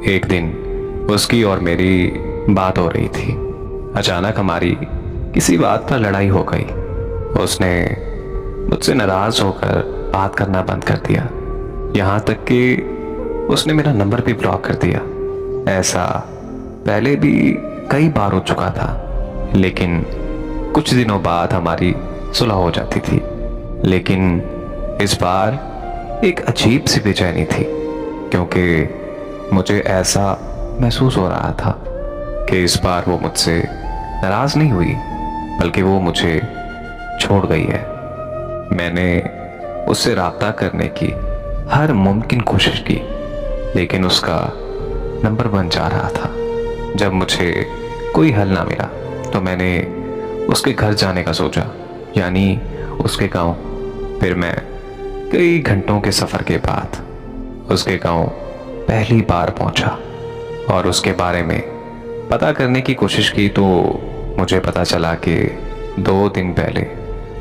एक दिन उसकी और मेरी बात हो रही थी। अचानक हमारी किसी बात पर लड़ाई हो गई। उसने मुझसे नाराज होकर बात करना बंद कर दिया। यहाँ तक कि उसने मेरा नंबर भी ब्लॉक कर दिया। ऐसा पहले भी कई बार हो चुका था, लेकिन कुछ दिनों बाद हमारी सुलह हो जाती थी। लेकिन इस बार एक अजीब सी बेचैनी थी, क्योंकि मुझे ऐसा महसूस हो रहा था कि इस बार वो मुझसे नाराज नहीं हुई, बल्कि वो मुझे छोड़ गई है। मैंने उससे राब्ता करने की हर मुमकिन कोशिश की, लेकिन उसका नंबर बन जा रहा था। जब मुझे कोई हल ना मिला तो मैंने उसके घर जाने का सोचा, यानी उसके गांव। फिर मैं कई घंटों के सफ़र के बाद उसके गांव पहली बार पहुंचा और उसके बारे में पता करने की कोशिश की तो मुझे पता चला कि 2 दिन पहले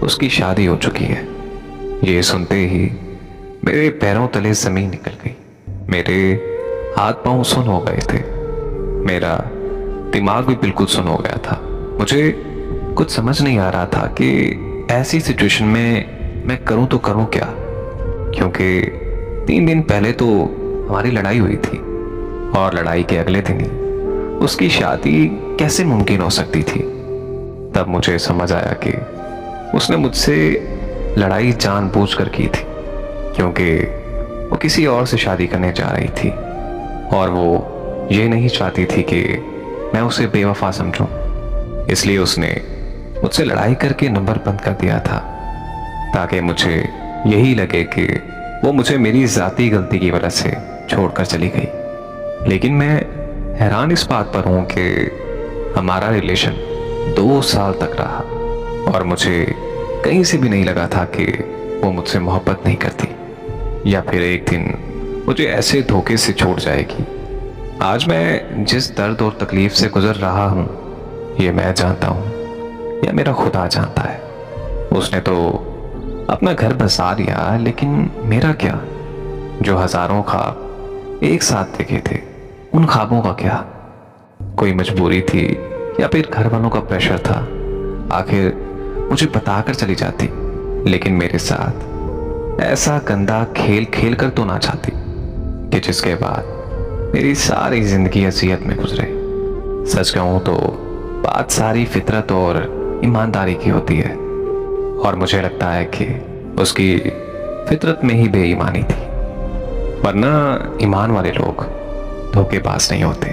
उसकी शादी हो चुकी है। ये सुनते ही मेरे पैरों तले ज़मीन निकल गई। मेरे हाथ पांव सुन हो गए थे। मेरा दिमाग भी बिल्कुल सुन हो गया था। मुझे कुछ समझ नहीं आ रहा था कि ऐसी सिचुएशन में मैं करूं तो करूं क्या, क्योंकि 3 दिन पहले तो हमारी लड़ाई हुई थी और लड़ाई के अगले दिन ही उसकी शादी कैसे मुमकिन हो सकती थी। तब मुझे समझ आया कि उसने मुझसे लड़ाई जानबूझकर की थी, क्योंकि वो किसी और से शादी करने जा रही थी और वो ये नहीं चाहती थी कि मैं उसे बेवफा समझूं। इसलिए उसने मुझसे लड़ाई करके नंबर बंद कर दिया था, ताकि मुझे यही लगे कि वो मुझे मेरी ज़ाती गलती की वजह से छोड़कर चली गई। लेकिन मैं हैरान इस बात पर हूँ कि हमारा रिलेशन 2 साल तक रहा और मुझे कहीं से भी नहीं लगा था कि वो मुझसे मोहब्बत नहीं करती या फिर एक दिन मुझे ऐसे धोखे से छोड़ जाएगी। आज मैं जिस दर्द और तकलीफ से गुजर रहा हूँ, ये मैं जानता हूँ या मेरा खुदा जानता है। उसने तो अपना घर बसा लिया, लेकिन मेरा क्या? जो हजारों ख्वाब एक साथ देखे थे, उन ख्वाबों का क्या? कोई मजबूरी थी या फिर घर वालों का प्रेशर था? आखिर मुझे बताकर चली जाती, लेकिन मेरे साथ ऐसा गंदा खेल खेल कर तो ना चाहती कि जिसके बाद मेरी सारी जिंदगी अजियत में गुजरे। सच कहूं तो बात सारी फितरत और ईमानदारी की होती है, और मुझे लगता है कि उसकी फितरत में ही बेईमानी थी, वरना ईमान वाले लोग धोखेबाज नहीं होते।